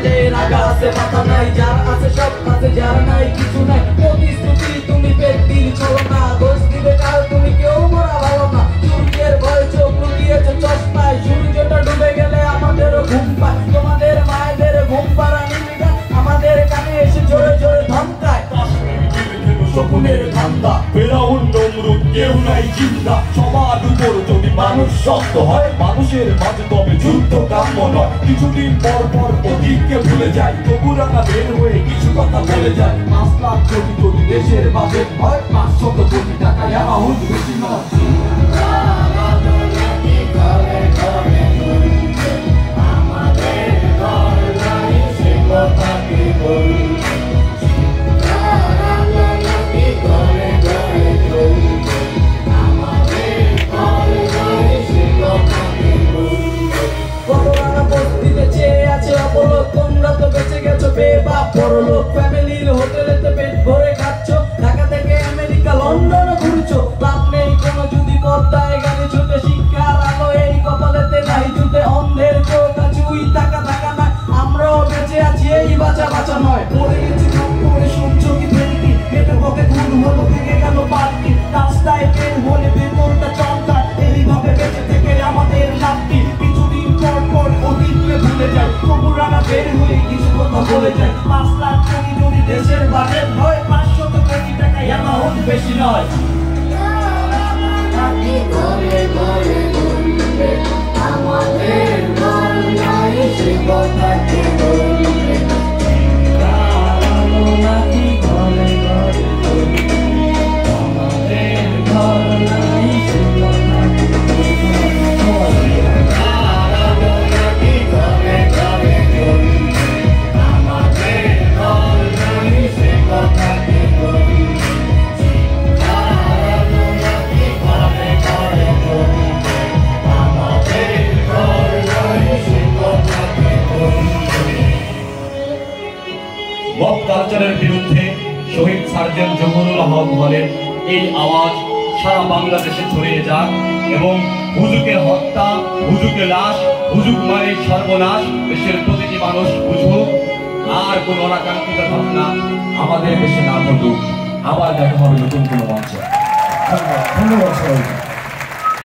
গাছের আগা আছে মাথা নাই, যার আছে সব আছে, যার নাই কিছু নাই। প্রতিশ্রুতি তুমি পেটটির ছলো না, দোষ দিবে কাল তুমি কেউ মরা ভালো না। সূর্যের ভয় চোখ লুকিয়েছে চশমায়, সূর্যটা ডুবে গেলে আমাদেরও ঘুম পায়। তোমাদের মায়েদের ঘুম পাড়ানি বিধান আমাদের কানে এসে জোরে জোরে ধমকায়। শকুনের ধান্দা, ফেরাউন নমরুদ কেউ নাই জিন্দা। সবার উপর যদি মানুষ শক্ত হয়, মানুষের মাঝে তবে যুদ্ধ কাম্য নয়। কিছুদিন পর পর অতীতকে ভুলে যায়, তবু রাঙা বের হয়ে কিছু কথা বলে যায়। 5 লাখ কোটি যদি দেশের বাজেট হয়, 500 কোটি টাকা অ্যামাউন্ট বেশি নয়। বড়লোক ফ্যামিলির হোটেলেতে পেট ভরে খাচ্ছ, ঢাকা থেকে আমেরিকা লন্ডন ঘুরছো। লাভ নেই কোনো যদি পর্দায় গানে ছুটে, শিক্ষার আলো এই কপালেতে নাই জুটে। অন্ধের চোখ আছে উই টাকা থাকা নয়, আমরাও বেঁচে আছি এই বাঁচা বাঁচা নয়। পড়ে গেছি কাপ করে শুনছো কি ফেলকি, পেটে পকে ঘুর হলো থেকে গেল পাল্টি। রাস্তায় বের হলে বেতনটা চমকায়, এইভাবে বেঁচে থেকে আমাদের লাভটি। কিছুদিন পর পর অতীতকে ভুলে যায়, তবু রানা বের হয়ে কিছু কথা বলে যায়। 5 লাখ কোটি যদি দেশের বাজেট হয়, 500 কোটি টাকা অ্যামাউন্ট বেশি নয়। আমাদের ঘর নাই সে কথা কি বলবে, কারো নাকি ঘরে ঘরে চলবে। আমাদের ঘর নাই সে কথা কি বলবে, কারো নাকি ঘরে ঘরে চলবে। আমাদের ঘর নাই সে কথা কি বলবে, কারো নাকি ঘরে ঘরে চলবে। আমাদের ঘর নাই সে কথা কি বলবে। মব কালচারের বিরুদ্ধে শহীদ সার্জেন্ট জহুরুল হক বলেন, এই আওয়াজ সারা বাংলাদেশে ছড়িয়ে যাক এবং হুজুকের হত্যা, হুজুকের লাশ, হুজুক মানে সর্বনাশ দেশের প্রতিটি মানুষ বুঝুক। আর কোন অনাকাঙ্ক্ষিত ঘটনা আমাদের দেশে না ঘটুক। আবার দেখা হবে নতুন কোনো মঞ্চে। ধন্যবাদ সবাইকে।